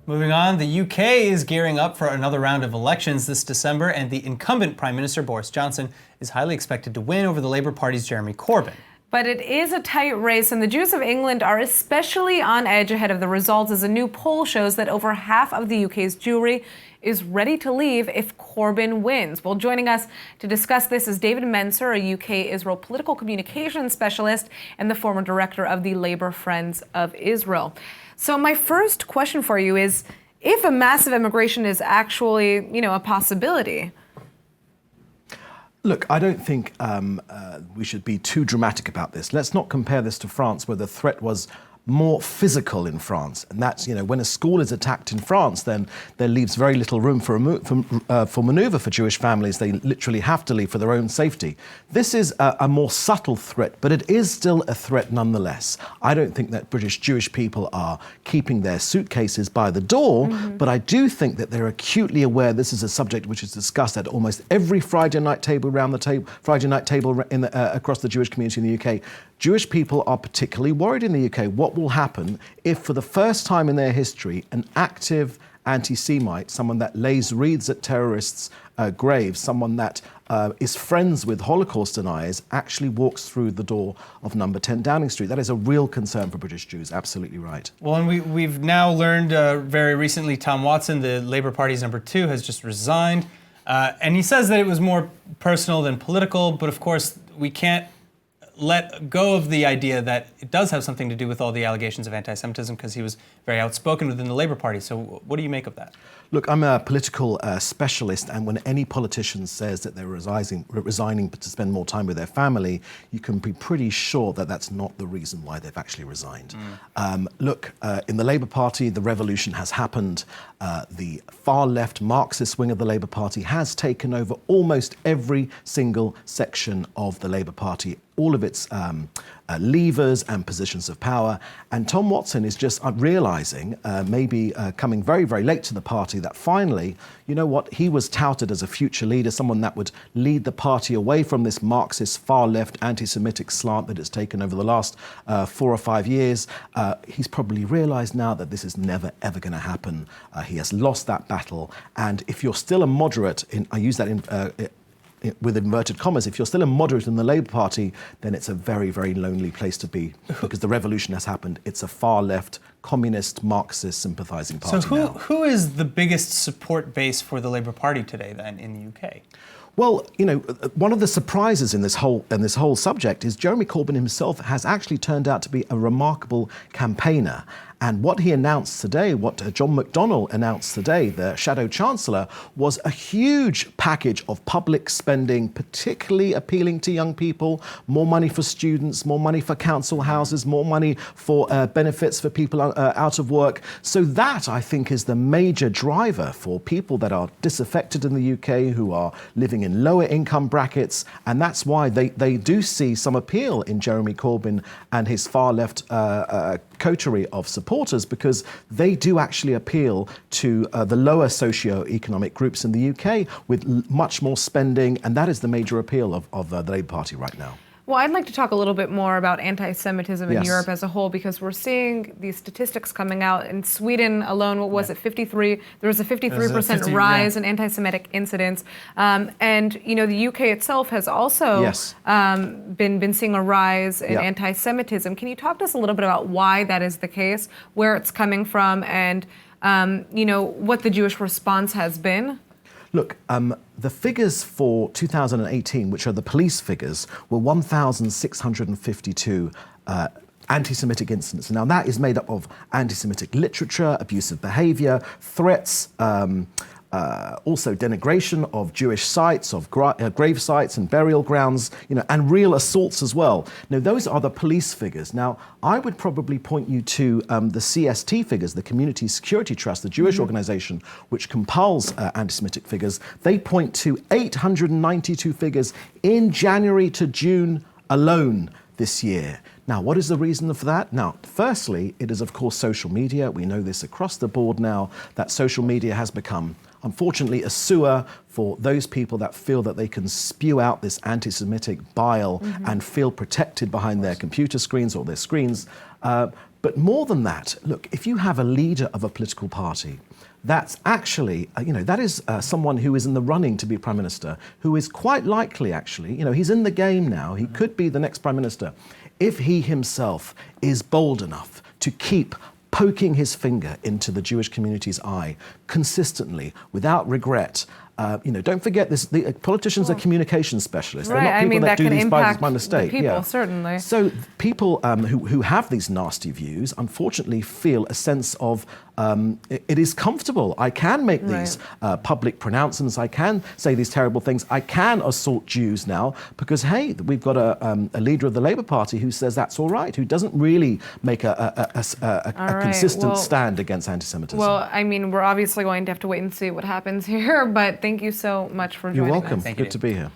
Moving on, the UK is gearing up for another round of elections this December, and the incumbent Prime Minister Boris Johnson is highly expected to win over the Labour Party's Jeremy Corbyn. But it is a tight race, and the Jews of England are especially on edge ahead of the results, as a new poll shows that over half of the UK's Jewry is ready to leave if Corbyn wins. Well, joining us to discuss this is David Mencer, a UK-Israel political communications specialist and the former director of the Labour Friends of Israel. So my first question for you is, if a massive immigration is actually, a possibility. Look, I don't think we should be too dramatic about this. Let's not compare this to France, where the threat was more physical in France. And that's, when a school is attacked in France, then there leaves very little room for maneuver for Jewish families. They literally have to leave for their own safety. This is a more subtle threat, but it is still a threat nonetheless. I don't think that British Jewish people are keeping their suitcases by the door, but I do think that they're acutely aware this is a subject which is discussed at almost every Friday night table across the Jewish community in the UK. Jewish people are particularly worried in the UK. What will happen if, for the first time in their history, an active anti-Semite, someone that lays wreaths at terrorists' graves, someone that is friends with Holocaust deniers, actually walks through the door of number 10 Downing Street? That is a real concern for British Jews. Absolutely right. Well, and we've now learned very recently Tom Watson, the Labour Party's number 2, has just resigned. And he says that it was more personal than political, but of course we can't let go of the idea that it does have something to do with all the allegations of anti-Semitism, because he was very outspoken within the Labour Party. So what do you make of that? Look, I'm a political specialist, and when any politician says that they're resigning to spend more time with their family, you can be pretty sure that that's not the reason why they've actually resigned. Look, in the Labour Party, the revolution has happened. The far-left Marxist wing of the Labour Party has taken over almost every single section of the Labour Party, all of its levers and positions of power. And Tom Watson is just realising, maybe coming very, very late to the party, that finally, he was touted as a future leader, someone that would lead the party away from this Marxist, far-left, anti-Semitic slant that it's taken over the last 4 or 5 years. He's probably realised now that this is never, ever going to happen. He has lost that battle. And if you're still a moderate, I use that with inverted commas, if you're still a moderate in the Labour Party, then it's a very, very lonely place to be, because the revolution has happened. It's a far-left, communist, Marxist sympathising party. So who is the biggest support base for the Labour Party today, then, in the UK? Well, one of the surprises in this whole subject is Jeremy Corbyn himself has actually turned out to be a remarkable campaigner. And what he announced today, what John McDonnell announced today, the Shadow Chancellor, was a huge package of public spending, particularly appealing to young people, more money for students, more money for council houses, more money for benefits for people out of work. So that, I think, is the major driver for people that are disaffected in the UK, who are living in lower income brackets. And that's why they do see some appeal in Jeremy Corbyn and his far-left coterie of supporters, because they do actually appeal to the lower socio-economic groups in the UK with much more spending, and that is the major appeal of the Labour Party right now. Well, I'd like to talk a little bit more about anti-Semitism in Europe as a whole, because we're seeing these statistics coming out. In Sweden alone, what was it, 53? There was a 53% rise in anti-Semitic incidents. And, the UK itself has also been seeing a rise in anti-Semitism. Can you talk to us a little bit about why that is the case, where it's coming from, and, what the Jewish response has been? Look, the figures for 2018, which are the police figures, were 1,652 anti-Semitic incidents. Now, that is made up of anti-Semitic literature, abusive behaviour, threats, also denigration of Jewish sites, of grave sites and burial grounds, and real assaults as well. Now, those are the police figures. Now, I would probably point you to the CST figures, the Community Security Trust, the Jewish organisation which compiles anti-Semitic figures. They point to 892 figures in January to June alone this year. Now, what is the reason for that? Now, firstly, it is, of course, social media. We know this across the board now, that social media has become, unfortunately, a sewer for those people that feel that they can spew out this anti-Semitic bile and feel protected behind their computer screens or their screens. But more than that, look, if you have a leader of a political party, that's actually, that is someone who is in the running to be Prime Minister, who is quite likely, actually, he's in the game now, he could be the next Prime Minister, if he himself is bold enough to keep poking his finger into the Jewish community's eye consistently, without regret. Don't forget this. The politicians are communication specialists. Right. They're not people that do can these impact by mistake. the people, certainly. So people who have these nasty views, unfortunately, feel a sense of it is comfortable. I can make these public pronouncements. I can say these terrible things. I can assault Jews now because, hey, we've got a leader of the Labour Party who says that's all right, who doesn't really make a consistent stand against anti-Semitism. Well, we're obviously going to have to wait and see what happens here, but thank you so much for joining us. You're welcome. Good to be here.